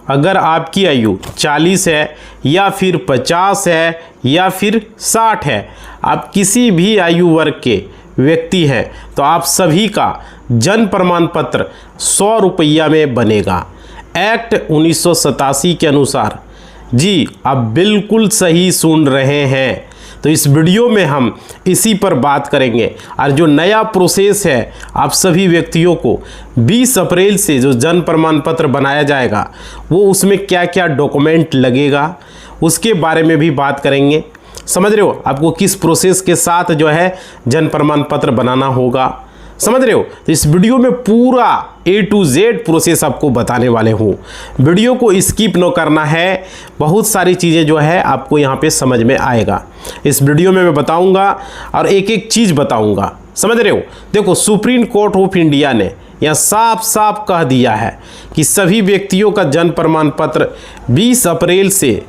अगर आपकी आयु 40 है या फिर 50 है या फिर 60 है, आप किसी भी आयु वर्ग के व्यक्ति हैं तो आप सभी का जन्म प्रमाण पत्र 100 रुपया में बनेगा। एक्ट 1987 के अनुसार। जी, आप बिल्कुल सही सुन रहे हैं। तो इस वीडियो में हम इसी पर बात करेंगे। और जो नया प्रोसेस है, आप सभी व्यक्तियों को 20 अप्रैल से जो जन्म प्रमाण पत्र बनाया जाएगा, वो उसमें क्या क्या डॉक्यूमेंट लगेगा उसके बारे में भी बात करेंगे। समझ रहे हो, आपको किस प्रोसेस के साथ जो है जन्म प्रमाण पत्र बनाना होगा, समझ रहे हो। तो इस वीडियो में पूरा A to Z प्रोसेस आपको बताने वाले हूँ। वीडियो को स्किप न करना है, बहुत सारी चीज़ें जो है आपको यहाँ पे समझ में आएगा। इस वीडियो में मैं बताऊँगा और एक एक चीज़ बताऊँगा, समझ रहे हो। देखो, सुप्रीम कोर्ट ऑफ इंडिया ने यह साफ साफ कह दिया है कि सभी व्यक्तियों का जन्म प्रमाण पत्र 20 अप्रैल से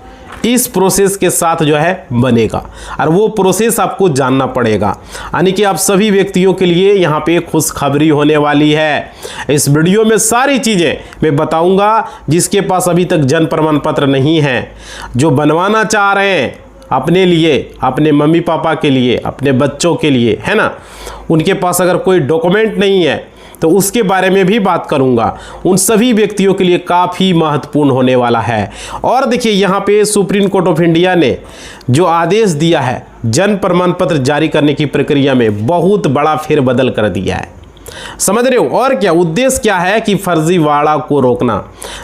इस प्रोसेस के साथ जो है बनेगा। और वो प्रोसेस आपको जानना पड़ेगा, यानी कि आप सभी व्यक्तियों के लिए यहाँ पे खुशखबरी होने वाली है। इस वीडियो में सारी चीज़ें मैं बताऊंगा। जिसके पास अभी तक जन्म प्रमाण पत्र नहीं है, जो बनवाना चाह रहे हैं अपने लिए, अपने मम्मी पापा के लिए, अपने बच्चों के लिए, है ना, उनके पास अगर कोई डॉक्यूमेंट नहीं है तो उसके बारे में भी बात करूंगा। उन सभी व्यक्तियों के लिए काफ़ी महत्वपूर्ण होने वाला है। और देखिए, यहाँ पे सुप्रीम कोर्ट ऑफ इंडिया ने जो आदेश दिया है, जन्म प्रमाण पत्र जारी करने की प्रक्रिया में बहुत बड़ा फेरबदल कर दिया है, समझ रहे हो। और क्या उद्देश्य क्या है कि फर्जीवाड़ा को रोकना।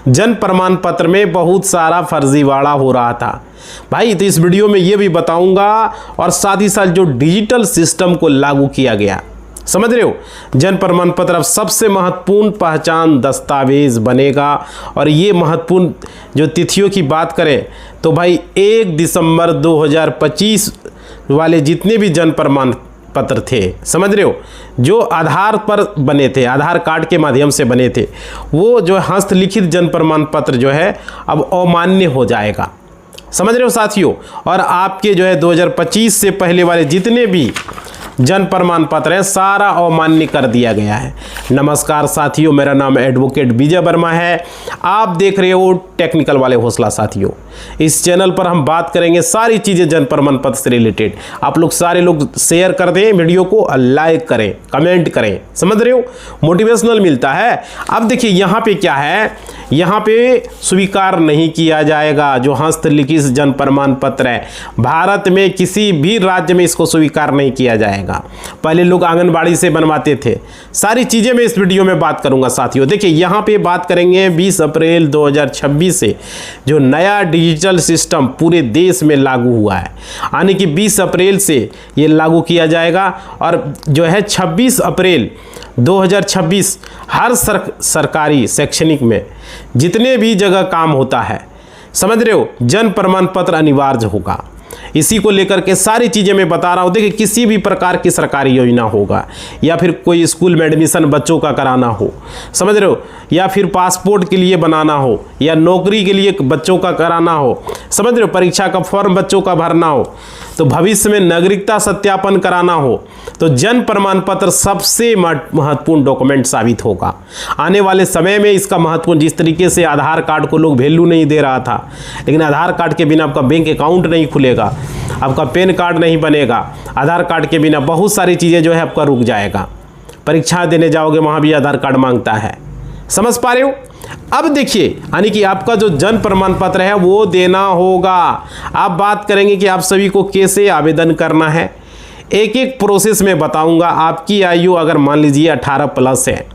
जन्म प्रमाण पत्र में बहुत सारा फर्जीवाड़ा हो रहा था भाई, तो इस वीडियो में ये भी बताऊंगा। और साथ ही साथ जो डिजिटल सिस्टम को लागू किया गया, समझ रहे हो, जन्म प्रमाण पत्र अब सबसे महत्वपूर्ण पहचान दस्तावेज बनेगा। और ये महत्वपूर्ण जो तिथियों की बात करें तो भाई 1 दिसंबर 2025 वाले जितने भी जन्म प्रमाण पत्र थे, समझ रहे हो, जो आधार पर बने थे, आधार कार्ड के माध्यम से बने थे, वो जो हस्तलिखित जन्म प्रमाण पत्र जो है अब अमान्य हो जाएगा, समझ रहे हो साथियों। और आपके जो है 2025 से पहले वाले जितने भी जन्म प्रमाण पत्र है सारा अमान्य कर दिया गया है। नमस्कार साथियों, मेरा नाम एडवोकेट विजय वर्मा है। आप देख रहे हो टेक्निकल वाले हौसला। साथियों, इस चैनल पर हम बात करेंगे सारी चीज़ें जन्म प्रमाण पत्र से रिलेटेड। आप लोग सारे लोग शेयर कर दें वीडियो को, लाइक करें, कमेंट करें, समझ रहे हो, मोटिवेशनल मिलता है। अब देखिए यहाँ पे क्या है, यहाँ पे स्वीकार नहीं किया जाएगा जो हस्तलिखित जन्म प्रमाण पत्र है। भारत में किसी भी राज्य में इसको स्वीकार नहीं किया जाएगा। पहले लोग आंगनबाड़ी से बनवाते थे। सारी चीजें मैं इस वीडियो में बात करूंगा साथियों। देखिए यहाँ पे बात करेंगे 20 अप्रैल 2026 से जो नया डिजिटल सिस्टम पूरे देश में लागू हुआ है, यानी कि 20 अप्रैल से ये लागू किया जाएगा। और जो है 26 अप्रैल 2026 हर सरकारी शैक्षणिक में जितने भी जगह काम होता है, समझ रहे हो, जन्म प्रमाण पत्र अनिवार्य होगा। इसी को लेकर के सारी चीज़ें मैं बता रहा हूँ। देखिए, किसी भी प्रकार की सरकारी योजना होगा या फिर कोई स्कूल में एडमिशन बच्चों का कराना हो, समझ रहे हो, या फिर पासपोर्ट के लिए बनाना हो, या नौकरी के लिए बच्चों का कराना हो, समझ रहे हो, परीक्षा का फॉर्म बच्चों का भरना हो, तो भविष्य में नागरिकता सत्यापन कराना हो, तो जन्म प्रमाण पत्र सबसे महत्वपूर्ण डॉक्यूमेंट साबित होगा। आने वाले समय में इसका महत्वपूर्ण, जिस तरीके से आधार कार्ड को लोग वैल्यू नहीं दे रहा था, लेकिन आधार कार्ड के बिना आपका बैंक अकाउंट नहीं खुलेगा, आपका पैन कार्ड नहीं बनेगा, आधार कार्ड के बिना बहुत सारी चीज़ें जो है आपका रुक जाएगा। परीक्षा देने जाओगे वहाँ भी आधार कार्ड मांगता है, समझ पा रहे हो। अब देखिए, यानी कि आपका जो जन्म प्रमाण पत्र है वो देना होगा। आप बात करेंगे कि आप सभी को कैसे आवेदन करना है, एक एक प्रोसेस में बताऊंगा। आपकी आयु अगर मान लीजिए 18 प्लस है,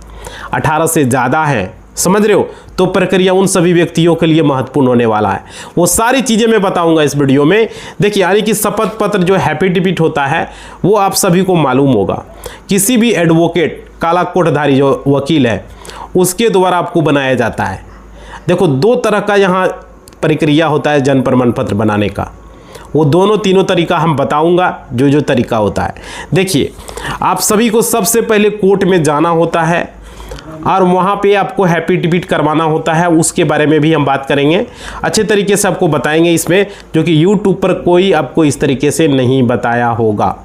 18 से ज़्यादा है, समझ रहे हो, तो प्रक्रिया उन सभी व्यक्तियों के लिए महत्वपूर्ण होने वाला है। वो सारी चीज़ें मैं बताऊंगा इस वीडियो में। देखिए, यानी कि शपथ पत्र जो एफिडेविट होता है वो आप सभी को मालूम होगा, किसी भी एडवोकेट, काला कोटधारी जो वकील है, उसके द्वारा आपको बनाया जाता है। देखो, 2 तरह का यहाँ प्रक्रिया होता है जन्म प्रमाण पत्र बनाने का। वो दोनों तीनों तरीका हम बताऊंगा, जो तरीका होता है। देखिए, आप सभी को सबसे पहले कोर्ट में जाना होता है और वहाँ पे आपको एफिडेविट करवाना होता है। उसके बारे में भी हम बात करेंगे, अच्छे तरीके से आपको बताएंगे इसमें, जो कि यूट्यूब पर कोई आपको इस तरीके से नहीं बताया होगा।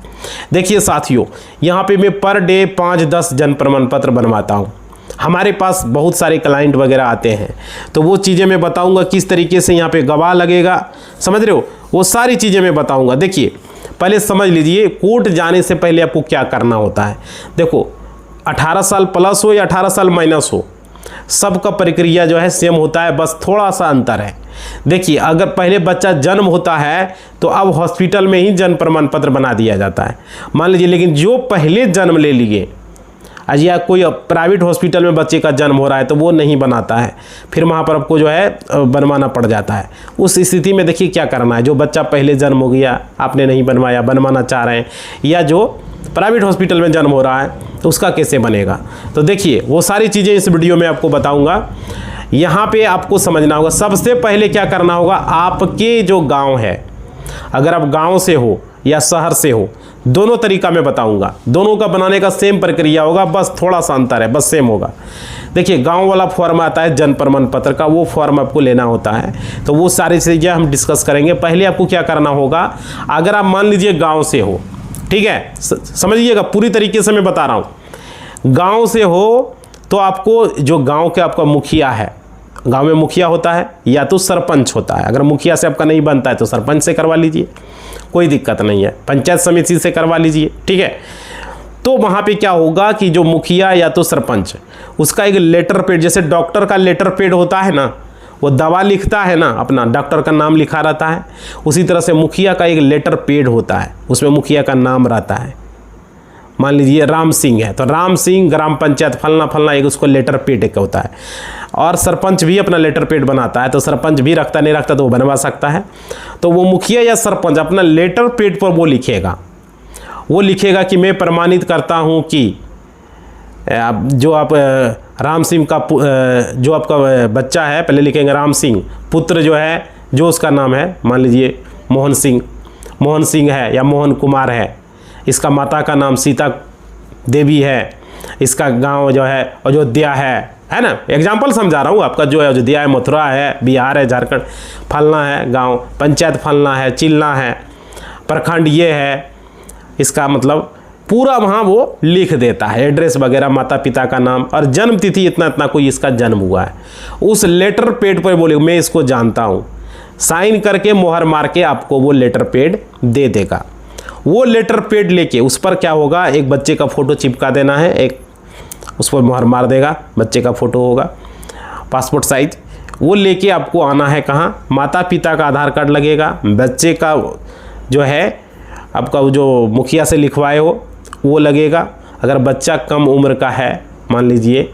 देखिए साथियों, यहाँ पे मैं पर डे 5-10 जन्म प्रमाण पत्र बनवाता हूँ। हमारे पास बहुत सारे क्लाइंट वगैरह आते हैं, तो वो चीज़ें मैं बताऊंगा किस तरीके से यहाँ पे गवाह लगेगा, समझ रहे हो, वो सारी चीज़ें मैं बताऊंगा। देखिए पहले समझ लीजिए कोर्ट जाने से पहले आपको क्या करना होता है। देखो 18 साल प्लस हो या 18 साल माइनस हो, सबका प्रक्रिया जो है सेम होता है, बस थोड़ा सा अंतर है। देखिए अगर पहले बच्चा जन्म होता है तो अब हॉस्पिटल में ही जन्म प्रमाण पत्र बना दिया जाता है, मान लीजिए। लेकिन जो पहले जन्म ले लिए या कोई प्राइवेट हॉस्पिटल में बच्चे का जन्म हो रहा है तो वो नहीं बनाता है, फिर वहाँ पर आपको जो है बनवाना पड़ जाता है। उस स्थिति में देखिए क्या करना है, जो बच्चा पहले जन्म हो गया आपने नहीं बनवाया, बनवाना चाह रहे हैं, या जो प्राइवेट हॉस्पिटल में जन्म हो रहा है तो उसका कैसे बनेगा। तो देखिए वो सारी चीज़ें इस वीडियो में आपको बताऊँगा। यहाँ पे आपको समझना होगा, सबसे पहले क्या करना होगा, आपके जो गाँव है, अगर आप गाँव से हो या शहर से हो, दोनों तरीका मैं बताऊंगा। दोनों का बनाने का सेम प्रक्रिया होगा, बस थोड़ा सा अंतर है, बस सेम होगा। देखिए गांव वाला फॉर्म आता है जन्म प्रमाण पत्र का, वो फॉर्म आपको लेना होता है, तो वो सारी चीज़ें हम डिस्कस करेंगे। पहले आपको क्या करना होगा, अगर आप मान लीजिए गाँव से हो, ठीक है, समझिएगा पूरी तरीके से मैं बता रहा हूँ। गाँव से हो तो आपको जो गाँव के आपका मुखिया है, गांव में मुखिया होता है या तो सरपंच होता है, अगर मुखिया से आपका नहीं बनता है तो सरपंच से करवा लीजिए, कोई दिक्कत नहीं है, पंचायत समिति से करवा लीजिए, ठीक है। तो वहाँ पे क्या होगा कि जो मुखिया या तो सरपंच, उसका एक लेटर पेड, जैसे डॉक्टर का लेटर पेड होता है ना, वो दवा लिखता है ना, अपना डॉक्टर का नाम लिखा रहता है, उसी तरह से मुखिया का एक लेटर पेड होता है, उसमें मुखिया का नाम रहता है। मान लीजिए राम सिंह है तो राम सिंह ग्राम पंचायत फलना फलना, एक उसको लेटर पेड एक होता है। और सरपंच भी अपना लेटर पेड बनाता है, तो सरपंच भी रखता नहीं रखता तो वो बनवा सकता है। तो वो मुखिया या सरपंच अपना लेटर पेड पर वो लिखेगा कि मैं प्रमाणित करता हूँ कि जो आप राम सिंह का जो आपका बच्चा है, पहले लिखेंगे राम सिंह, पुत्र जो है, जो उसका नाम है, मान लीजिए मोहन सिंह है या मोहन कुमार है, इसका माता का नाम सीता देवी है, इसका गांव जो है अयोध्या है ना, एग्जाम्पल समझा रहा हूँ। आपका जो है अयोध्या है, मथुरा है, बिहार है, झारखंड, फलना है गांव, पंचायत फलना है, चिल्ला है, प्रखंड ये है, इसका मतलब पूरा वहाँ वो लिख देता है, एड्रेस वगैरह, माता पिता का नाम और जन्म तिथि, इतना इतना कोई इसका जन्म हुआ है। उस लेटर पेड पर बोले मैं इसको जानता हूँ, साइन करके मोहर मार के आपको वो लेटर पेड दे देगा। वो लेटर पेड लेके उस पर क्या होगा, एक बच्चे का फ़ोटो चिपका देना है, एक उस पर मोहर मार देगा, बच्चे का फ़ोटो होगा पासपोर्ट साइज, वो लेके आपको आना है कहाँ, माता पिता का आधार कार्ड लगेगा, बच्चे का जो है आपका जो मुखिया से लिखवाए हो वो लगेगा। अगर बच्चा कम उम्र का है, मान लीजिए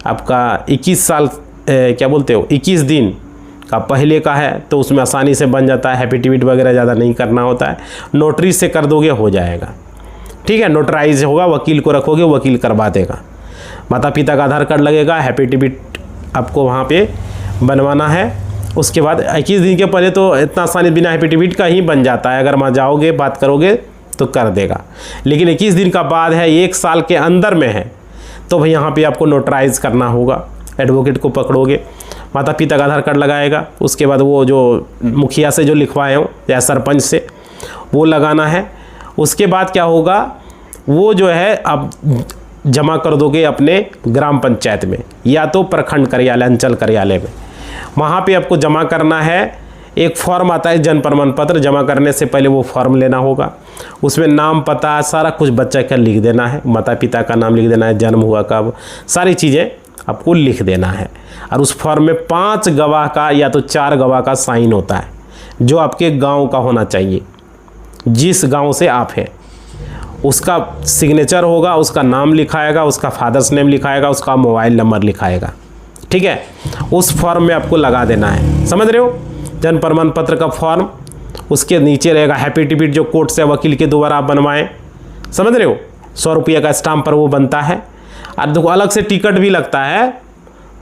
आपका 21 साल क्या बोलते हो 21 दिन का पहले का है, तो उसमें आसानी से बन जाता है, एफिडेविट वगैरह ज़्यादा नहीं करना होता है, नोटरी से कर दोगे हो जाएगा, ठीक है, नोटराइज होगा, वकील को रखोगे, वकील करवा देगा। माता पिता का आधार कार्ड लगेगा, एफिडेविट आपको वहाँ पे बनवाना है। उसके बाद 21 दिन के पहले तो इतना आसानी बिना एफिडेविट का ही बन जाता है, अगर वहाँ जाओगे बात करोगे तो कर देगा। लेकिन 21 दिन का बाद है, 1 साल के अंदर में है, तो भाई यहाँ पे आपको नोटराइज करना होगा, एडवोकेट को पकड़ोगे, माता पिता का आधार कार्ड लगाएगा, उसके बाद वो जो मुखिया से जो लिखवाए हो या सरपंच से वो लगाना है। उसके बाद क्या होगा, वो जो है आप जमा कर दोगे अपने ग्राम पंचायत में या तो प्रखंड कार्यालय, अंचल कार्यालय में, वहाँ पे आपको जमा करना है। एक फॉर्म आता है जन्म प्रमाण पत्र, जमा करने से पहले वो फॉर्म लेना होगा, उसमें नाम पता सारा कुछ बच्चा का लिख देना है, माता पिता का नाम लिख देना है, जन्म हुआ कब, सारी चीज़ें आपको लिख देना है। और उस फॉर्म में 5 गवाह का या तो 4 गवाह का साइन होता है, जो आपके गांव का होना चाहिए, जिस गांव से आप हैं उसका सिग्नेचर होगा, उसका नाम लिखाएगा, उसका फादर्स नेम लिखाएगा, उसका मोबाइल नंबर लिखाएगा, ठीक है। उस फॉर्म में आपको लगा देना है, समझ रहे हो, जन्म प्रमाण पत्र का फॉर्म, उसके नीचे रहेगा एफिडेविट जो कोर्ट से वकील के द्वारा आप बनवाएं, समझ रहे हो, 100 रुपये का स्टाम्प पर वो बनता है। और देखो अलग से टिकट भी लगता है,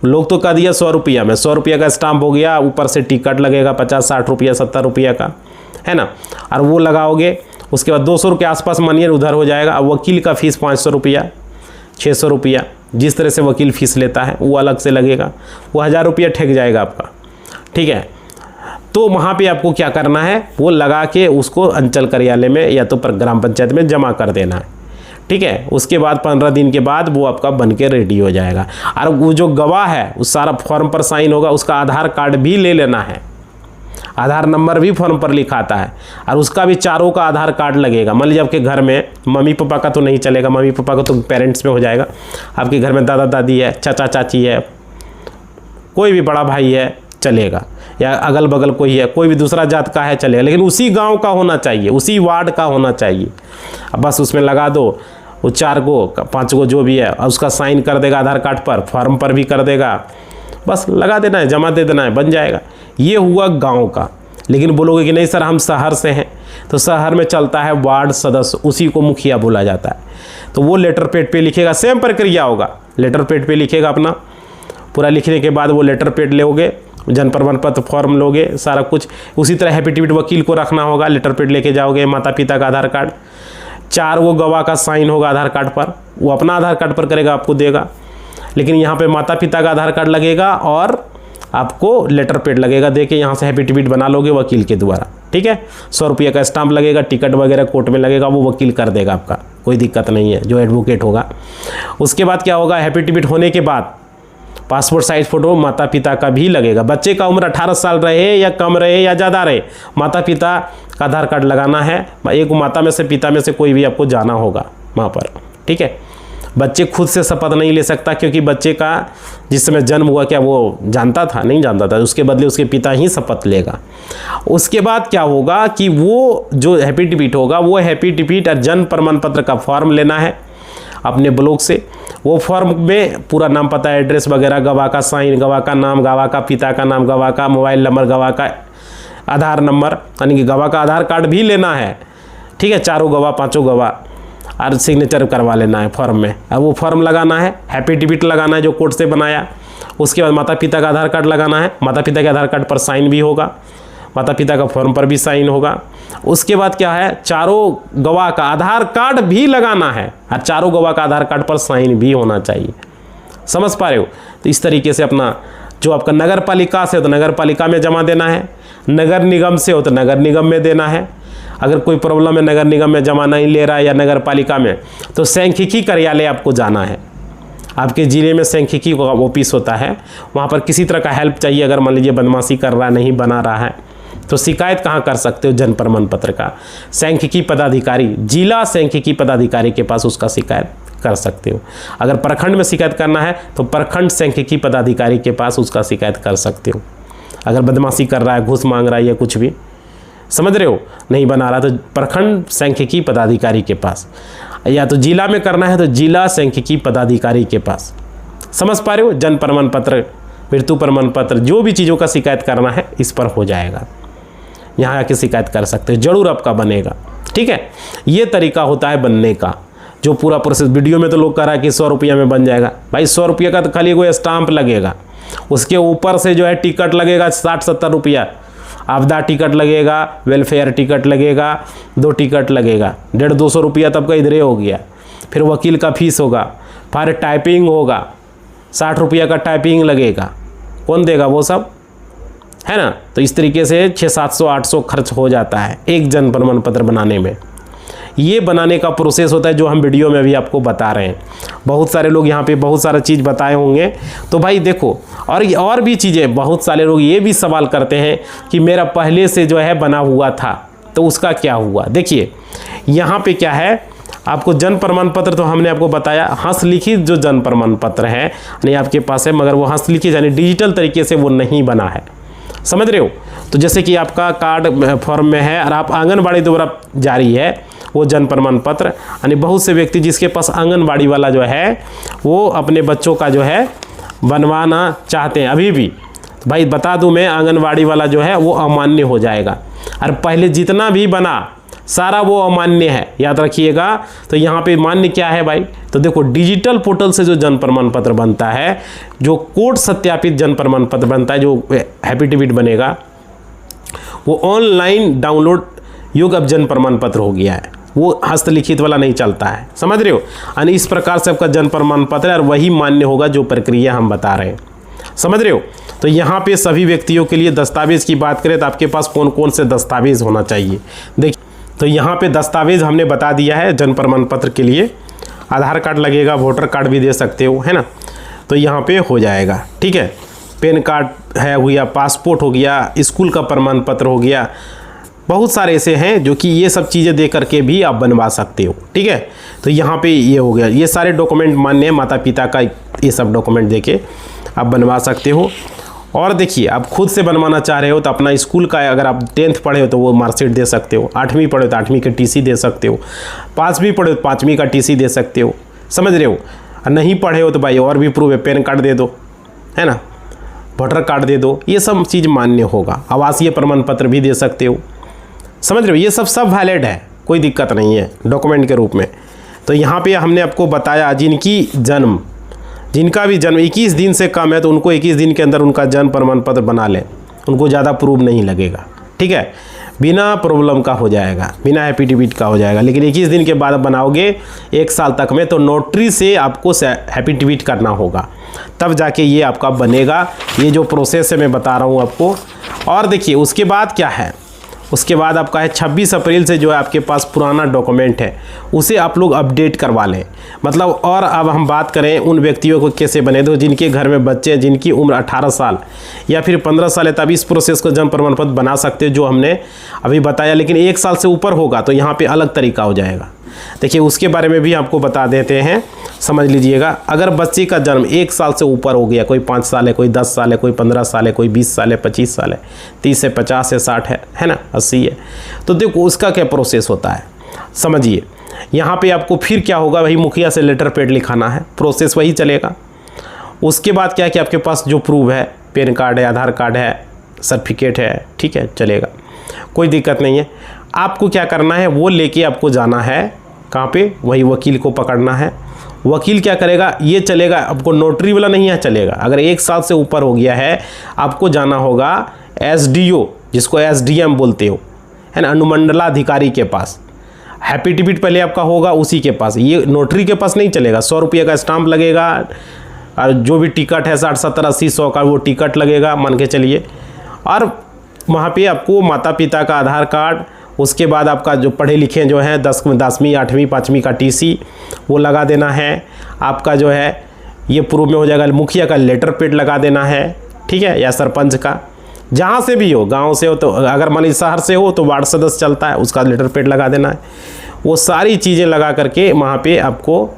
लोग तो कह दिया 100 रुपया में, 100 रुपये का स्टाम्प हो गया, ऊपर से टिकट लगेगा 50-60 रुपया 70 रुपये का, है ना, और वो लगाओगे। उसके बाद 200 के आसपास मानिए उधर हो जाएगा। अब वकील का फ़ीस 500 रुपया, 600 रुपया, जिस तरह से वकील फ़ीस लेता है वो अलग से लगेगा, वो 1000 रुपया ठेक जाएगा आपका, ठीक है। तो वहाँ पे आपको क्या करना है, वो लगा के उसको अंचल कार्यालय में या तो ग्राम पंचायत में जमा कर देना है, ठीक है। उसके बाद 15 दिन के बाद वो आपका बन के रेडी हो जाएगा। और वो जो गवाह है उस सारा फॉर्म पर साइन होगा, उसका आधार कार्ड भी ले लेना है, आधार नंबर भी फॉर्म पर लिखाता है, और उसका भी चारों का आधार कार्ड लगेगा। मान लीजिए आपके घर में मम्मी पापा का तो नहीं चलेगा, मम्मी पापा का तो पेरेंट्स में हो जाएगा। आपके घर में दादा दादी है, चाचा चाची है, कोई भी बड़ा भाई है चलेगा, या अगल बगल कोई है, कोई भी दूसरा जात का है चलेगा, लेकिन उसी गांव का होना चाहिए, उसी वार्ड का होना चाहिए। अब बस उसमें लगा दो वो 4 गो 5 गो जो भी है, और उसका साइन कर देगा आधार कार्ड पर, फॉर्म पर भी कर देगा, बस लगा देना है, जमा दे देना है, बन जाएगा। ये हुआ गांव का। लेकिन बोलोगे कि नहीं सर हम शहर से हैं, तो शहर में चलता है वार्ड सदस्य, उसी को मुखिया बोला जाता है। तो वो लेटर पैड पे लिखेगा, सेम प्रक्रिया होगा, लेटर पैड पे लिखेगा अपना पूरा, लिखने के बाद वो लेटर पैड लोगे, जन्म प्रमाण पत्र फॉर्म लोगे, सारा कुछ। उसी तरह एफिडेविट वकील को रखना होगा, लेटर पैड लेके जाओगे, माता पिता का आधार कार्ड, 4 वो गवाह का साइन होगा आधार कार्ड पर, वो अपना आधार कार्ड पर करेगा, आपको देगा। लेकिन यहाँ पे माता पिता का आधार कार्ड लगेगा और आपको लेटर पैड लगेगा, दे के यहाँ से एफिडेविट बना लोगे वकील के द्वारा, ठीक है। 100 रुपये का स्टाम्प लगेगा, टिकट वगैरह कोर्ट में लगेगा, वो वकील कर देगा आपका, कोई दिक्कत नहीं है, जो एडवोकेट होगा। उसके बाद क्या होगा, एफिडेविट होने के बाद पासपोर्ट साइज फ़ोटो माता पिता का भी लगेगा। बच्चे का उम्र 18 साल रहे या कम रहे या ज़्यादा रहे, माता पिता का आधार कार्ड लगाना है। एक माता में से पिता में से कोई भी आपको जाना होगा वहाँ पर, ठीक है। बच्चे खुद से शपथ नहीं ले सकता, क्योंकि बच्चे का जिस समय जन्म हुआ क्या वो जानता था? नहीं जानता था, उसके बदले उसके पिता ही शपथ लेगा। उसके बाद क्या होगा कि वो जो एफिडेविट होगा, वो एफिडेविट और जन्म प्रमाण पत्र का फॉर्म लेना है अपने ब्लॉक से। वो फॉर्म में पूरा नाम पता एड्रेस वगैरह, गवाह का साइन, गवाह का नाम, गवाह का पिता का नाम, गवाह का मोबाइल नंबर, गवाह का आधार नंबर, यानी कि गवाह का आधार कार्ड भी लेना है, ठीक है। 4 गवाह 5 गवाह, और सिग्नेचर करवा लेना है फॉर्म में। अब वो फॉर्म लगाना है, एफिडेविट लगाना है जो कोर्ट से बनाया। उसके बाद माता पिता का आधार कार्ड लगाना है, माता पिता के आधार कार्ड पर साइन भी होगा, माता पिता का फॉर्म पर भी साइन होगा। उसके बाद क्या है, 4 गवाह का आधार कार्ड भी लगाना है, और 4 गवाह का आधार कार्ड पर साइन भी होना चाहिए। समझ पा रहे हो? तो इस तरीके से अपना जो आपका नगर पालिका से हो तो नगर पालिका में जमा देना है, नगर निगम से हो तो नगर निगम में देना है। अगर कोई प्रॉब्लम है नगर निगम में जमा नहीं ले रहा है या नगर पालिका में, तो सांख्यिकी कार्यालय आपको जाना है। आपके ज़िले में सांख्यिकी का ऑफिस होता है, वहाँ पर किसी तरह का हेल्प चाहिए, अगर मान लीजिए बदमाशी कर रहा है, नहीं बना रहा है, तो शिकायत कहाँ कर सकते हो? जन्म प्रमाण पत्र का सांख्यिकी पदाधिकारी, जिला सांख्यिकी पदाधिकारी के पास उसका शिकायत कर सकते हो। अगर प्रखंड में शिकायत करना है तो प्रखंड सांख्यिकी पदाधिकारी के पास उसका शिकायत कर सकते हो। अगर बदमाशी कर रहा है, घूस मांग रहा है या कुछ भी, समझ रहे हो, नहीं बना रहा, तो प्रखंड सांख्यिकी पदाधिकारी के पास, या तो जिला में करना है तो जिला सांख्यिकी पदाधिकारी के पास। समझ पा रहे हो? जन्म प्रमाण पत्र, मृत्यु प्रमाण पत्र, जो भी चीज़ों का शिकायत करना है इस पर हो जाएगा, यहाँ आके शिकायत कर सकते हो, जरूर आपका बनेगा, ठीक है। ये तरीका होता है बनने का, जो पूरा प्रोसेस। वीडियो में तो लोग कह रहा है कि 100 रुपया में बन जाएगा। भाई 100 रुपये का तो खाली कोई स्टाम्प लगेगा, उसके ऊपर से जो है टिकट लगेगा 60-70 रुपया, आपदा टिकट लगेगा, वेलफेयर टिकट लगेगा, 2 टिकट लगेगा, 150-200 रुपया तब का इधरे हो गया। फिर वकील का फीस होगा, फिर टाइपिंग होगा, 60 रुपया का टाइपिंग लगेगा, कौन देगा वो सब, है ना। तो इस तरीके से 600-700-800 खर्च हो जाता है एक जन्म प्रमाण पत्र बनाने में। ये बनाने का प्रोसेस होता है जो हम वीडियो में अभी आपको बता रहे हैं। बहुत सारे लोग यहाँ पे बहुत सारा चीज़ बताए होंगे, तो भाई देखो, और भी चीज़ें, बहुत सारे लोग ये भी सवाल करते हैं कि मेरा पहले से जो है बना हुआ था तो उसका क्या हुआ। देखिए यहाँ पे क्या है, आपको जन्म प्रमाण पत्र तो हमने आपको बताया, हस्तलिखित जो जन्म प्रमाण पत्र है नहीं आपके पास है, मगर वो हस्तलिखित यानी डिजिटल तरीके से वो नहीं बना है, समझ रहे हो। तो जैसे कि आपका कार्ड फॉर्म में है और आप आंगनबाड़ी द्वारा जारी है वो जन्म प्रमाण पत्र, यानी बहुत से व्यक्ति जिसके पास आंगनबाड़ी वाला जो है वो अपने बच्चों का जो है बनवाना चाहते हैं अभी भी, तो भाई बता दूं मैं, आंगनबाड़ी वाला जो है वो अमान्य हो जाएगा, और पहले जितना भी बना सारा वो अमान्य है, याद रखिएगा। तो यहाँ पे मान्य क्या है भाई, तो देखो डिजिटल पोर्टल से जो जन्म प्रमाण पत्र बनता है, जो कोर्ट सत्यापित जन्म प्रमाण पत्र बनता है, जो एफिडेविट बनेगा, वो ऑनलाइन डाउनलोड युग अब जन्म प्रमाण पत्र हो गया है, वो हस्तलिखित वाला नहीं चलता है, समझ रहे हो। यानी इस प्रकार से आपका जन्म प्रमाण पत्र है और वही मान्य होगा जो प्रक्रिया हम बता रहे हैं, समझ रहे हो। तो यहाँ पे सभी व्यक्तियों के लिए दस्तावेज की बात करें तो आपके पास कौन कौन से दस्तावेज होना चाहिए। देखिए तो यहाँ पे दस्तावेज हमने बता दिया है जन्म प्रमाण पत्र के लिए, आधार कार्ड लगेगा, वोटर कार्ड भी दे सकते हो, है ना। तो यहाँ पे हो जाएगा, ठीक है। पैन कार्ड है हो गया, पासपोर्ट हो गया, स्कूल का प्रमाण पत्र हो गया, बहुत सारे ऐसे हैं जो कि ये सब चीज़ें दे करके भी आप बनवा सकते हो, ठीक है। तो यहाँ पे ये हो गया, ये सारे डॉक्यूमेंट मान्य है, माता पिता का ये सब डॉक्यूमेंट दे के आप बनवा सकते हो। और देखिए, आप खुद से बनवाना चाह रहे हो तो अपना स्कूल का, अगर आप 10th पढ़े हो तो वो मार्कशीट दे सकते हो, 8वीं पढ़े हो तो 8वीं का टीसी दे सकते हो, 5वीं पढ़े हो तो 5वीं का टीसी दे सकते हो, समझ रहे हो। और नहीं पढ़े हो तो भाई और भी प्रूफ है, पैन कार्ड दे दो, है ना, वोटर कार्ड दे दो, ये सब चीज़ मान्य होगा। आवासीय प्रमाण पत्र भी दे सकते हो, समझ रहे हो। ये सब वैलिड है, कोई दिक्कत नहीं है डॉक्यूमेंट के रूप में। तो यहाँ पे हमने आपको बताया जिनका भी जन्म 21 दिन से कम है तो उनको 21 दिन के अंदर उनका जन्म प्रमाण पत्र बना लें, उनको ज़्यादा प्रूफ नहीं लगेगा, ठीक है। बिना प्रॉब्लम का हो जाएगा, बिना एफिडेविट का हो जाएगा। लेकिन 21 दिन के बाद बनाओगे 1 साल तक में, तो नोटरी से आपको एफिडेविट करना होगा, तब जाके ये आपका बनेगा। ये जो प्रोसेस है मैं बता रहा हूँ आपको। और देखिए उसके बाद क्या है, उसके बाद आपका है 26 अप्रैल से जो है आपके पास पुराना डॉक्यूमेंट है उसे आप लोग अपडेट करवा लें। मतलब और अब हम बात करें उन व्यक्तियों को कैसे बने, तो जिनके घर में बच्चे हैं, जिनकी उम्र 18 साल या फिर 15 साल है, तब इस प्रोसेस को जन्म प्रमाण पत्र बना सकते हैं जो हमने अभी बताया। लेकिन 1 साल से ऊपर होगा तो यहाँ पर अलग तरीका हो जाएगा। देखिए उसके बारे में भी आपको बता देते हैं, समझ लीजिएगा। अगर बच्चे का जन्म 1 साल से ऊपर हो गया, कोई 5 साल है, कोई 10 साल है, कोई 15 साल है, कोई 20 साल है, 25 साल है, 30 है, 50 है, 60 है ना, 80 है, तो देखो उसका क्या प्रोसेस होता है समझिए। यहाँ पे आपको फिर क्या होगा, वही मुखिया से लेटर पैड लिखाना है, प्रोसेस वही चलेगा। उसके बाद क्या है कि आपके पास जो प्रूफ है, पैन कार्ड है, आधार कार्ड है, सर्टिफिकेट है, ठीक है, चलेगा, कोई दिक्कत नहीं है। आपको क्या करना है, वो लेके आपको जाना है कहाँ पे, वही वकील को पकड़ना है। वकील क्या करेगा, ये चलेगा, आपको नोटरी वाला नहीं है चलेगा। अगर 1 साल से ऊपर हो गया है, आपको जाना होगा SDO, जिसको SDM बोलते हो, है ना, अनुमंडलाधिकारी के पास। एफिडेविट पहले आपका होगा उसी के पास, ये नोटरी के पास नहीं चलेगा। 100 रुपये का स्टाम्प लगेगा, और जो भी टिकट है 60, 70, 80, 100 का वो टिकट लगेगा मान के चलिए। और वहाँ पे आपको माता पिता का आधार कार्ड, उसके बाद आपका जो पढ़े लिखे जो हैं 10वीं 8वीं 5वीं का टीसी वो लगा देना है। आपका जो है ये प्रूफ में हो जाएगा, मुखिया का लेटर पैड लगा देना है, ठीक है, या सरपंच का, जहाँ से भी हो, गांव से हो तो, अगर मान लीजिए शहर से हो तो वार्ड सदस्य चलता है, उसका लेटर पैड लगा देना है। वो सारी चीज़ें लगा करके वहाँ पे आपको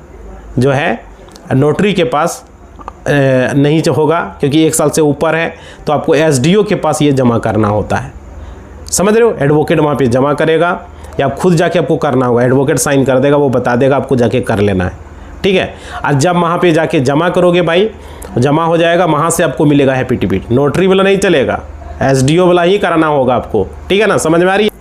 जो है नोटरी के पास नहीं होगा, क्योंकि 1 साल से ऊपर है, तो आपको SDO के पास ये जमा करना होता है, समझ रहे हो। एडवोकेट वहाँ पे जमा करेगा या खुद जाके आपको करना होगा, एडवोकेट साइन कर देगा, वो बता देगा आपको जाके कर लेना है, ठीक है। और जब वहाँ पे जाके जमा करोगे भाई, जमा हो जाएगा, वहाँ से आपको मिलेगा एफिडेविट। नोटरी वाला नहीं चलेगा, SDO वाला ही कराना होगा आपको, ठीक है ना, समझ में आ रही है,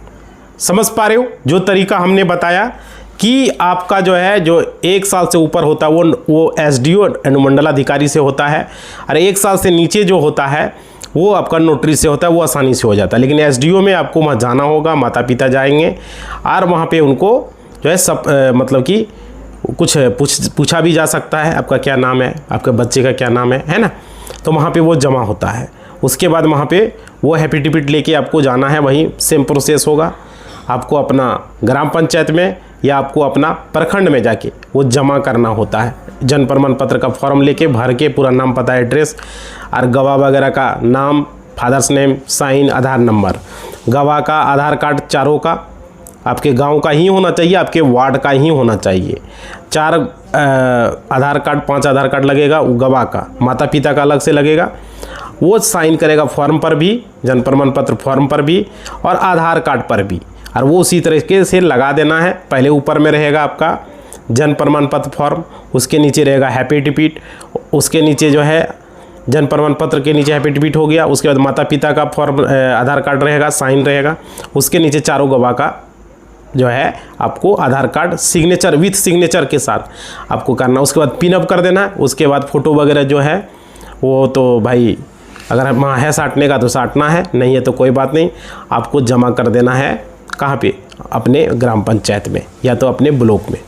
समझ पा रहे हो। जो तरीका हमने बताया कि आपका जो है जो 1 साल से ऊपर होता है वो SDO अनुमंडलाधिकारी से होता है, और 1 साल से नीचे जो होता है वो आपका नोटरी से होता है, वो आसानी से हो जाता है। लेकिन SDO में आपको वहाँ जाना होगा, माता पिता जाएंगे और वहाँ पे उनको जो है सब मतलब कि कुछ पूछा भी जा सकता है, आपका क्या नाम है, आपके बच्चे का क्या नाम है ना, तो वहाँ पे वो जमा होता है। उसके बाद वहाँ पे वो एफिडेविट लेके आपको जाना है, वही सेम प्रोसेस होगा। आपको अपना ग्राम पंचायत में या आपको अपना प्रखंड में जाके वो जमा करना होता है। जन्म प्रमाण पत्र का फॉर्म लेके भर के पूरा नाम, पता, एड्रेस और गवाह वगैरह का नाम, फादर्स नेम, साइन, आधार नंबर, गवाह का आधार कार्ड चारों का आपके गांव का ही होना चाहिए, आपके वार्ड का ही होना चाहिए। 4 आधार कार्ड, 5 आधार कार्ड लगेगा, वो गवाह का, माता पिता का अलग से लगेगा, वो साइन करेगा फॉर्म पर भी, जन्म प्रमाण पत्र फॉर्म पर भी और आधार कार्ड पर भी, और वो उसी तरीके से लगा देना है। पहले ऊपर में रहेगा आपका जन्म प्रमाण पत्र फॉर्म, उसके नीचे रहेगा एफिडेविट, उसके नीचे जो है जन्म प्रमाण पत्र के नीचे एफिडेविट हो गया, उसके बाद माता पिता का फॉर्म आधार कार्ड रहेगा, साइन रहेगा, उसके नीचे चारों गवाह का जो है आपको आधार कार्ड सिग्नेचर विथ सिग्नेचर के साथ आपको करना। उसके बाद पिन अप कर देना है। उसके बाद फ़ोटो वगैरह जो है वो तो भाई अगर वहाँ है साटने का तो साटना है, नहीं है तो कोई बात नहीं, आपको जमा कर देना है। कहाँ पे? अपने ग्राम पंचायत में या तो अपने ब्लॉक में।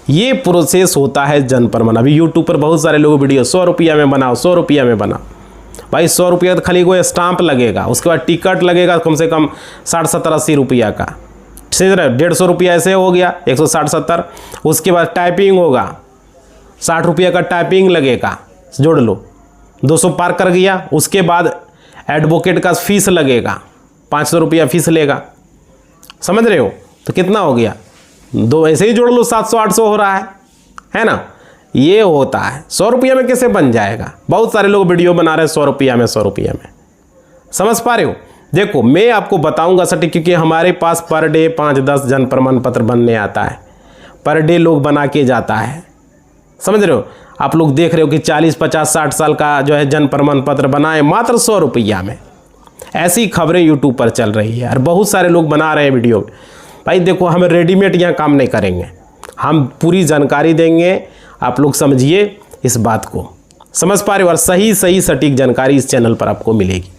ये प्रोसेस होता है जन्म प्रमाण। अभी यूट्यूब पर बहुत सारे लोग वीडियो 100 रुपया में बनाओ, 100 रुपया में बनाओ। भाई 100 रुपया तो खाली कोई स्टाम्प लगेगा, उसके बाद टिकट लगेगा कम से कम 60, 70, 80 रुपया का, समझ रहे हो, 150 रुपया ऐसे हो गया, 160-70। उसके बाद टाइपिंग होगा, 60 रुपये का टाइपिंग लगेगा, जोड़ लो, 200 पार कर गया। उसके बाद एडवोकेट का फीस लगेगा, 500 रुपया फीस लेगा, समझ रहे हो। तो कितना हो गया, दो ऐसे ही जोड़ लो, 700-800 हो रहा है ना। ये होता है। 100 रुपये में कैसे बन जाएगा? बहुत सारे लोग वीडियो बना रहे हैं 100 रुपया में, 100 रुपये में, समझ पा रहे हो। देखो मैं आपको बताऊंगा सटीक, क्योंकि हमारे पास पर डे 5-10 जन प्रमाण पत्र बनने आता है, पर डे लोग बना के जाता है, समझ रहे हो। आप लोग देख रहे हो कि 40, 50, 60 साल का जो है जन प्रमाण पत्र बनाए मात्र 100 रुपया में। ऐसी खबरें यूट्यूब पर चल रही है और बहुत सारे लोग बना रहे हैं वीडियो। भाई देखो, हम रेडीमेड यहाँ काम नहीं करेंगे, हम पूरी जानकारी देंगे, आप लोग समझिए इस बात को, समझ पा रहे हो। और सही सटीक जानकारी इस चैनल पर आपको मिलेगी।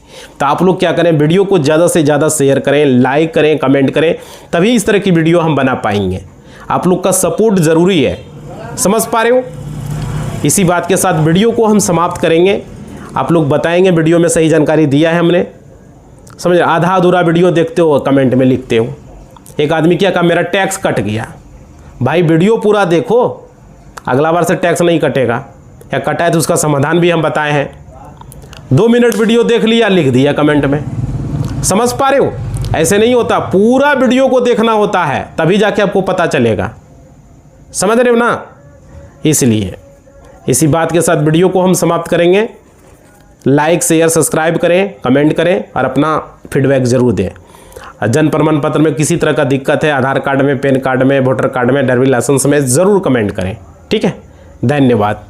तो आप लोग क्या करें, वीडियो को ज़्यादा से ज़्यादा शेयर करें, लाइक करें, कमेंट करें, तभी इस तरह की वीडियो हम बना पाएंगे। आप लोग का सपोर्ट ज़रूरी है, समझ पा रहे हो। इसी बात के साथ वीडियो को हम समाप्त करेंगे। आप लोग बताएंगे वीडियो में सही जानकारी दिया है हमने, समझ। आधा अधूरा वीडियो देखते हो, कमेंट में लिखते हो। एक आदमी क्या कहा, मेरा टैक्स कट गया। भाई वीडियो पूरा देखो, अगला बार से टैक्स नहीं कटेगा, या कटा है तो उसका समाधान भी हम बताए हैं। 2 मिनट वीडियो देख लिया, लिख दिया कमेंट में, समझ पा रहे हो। ऐसे नहीं होता, पूरा वीडियो को देखना होता है, तभी जाके आपको पता चलेगा, समझ रहे हो ना। इसलिए इसी बात के साथ वीडियो को हम समाप्त करेंगे। लाइक, शेयर, सब्सक्राइब करें, कमेंट करें और अपना फीडबैक ज़रूर दें। जन प्रमाण पत्र में किसी तरह का दिक्कत है, आधार कार्ड में, पैन कार्ड में, वोटर कार्ड में, ड्राइविंग लाइसेंस में, ज़रूर कमेंट करें, ठीक है। धन्यवाद।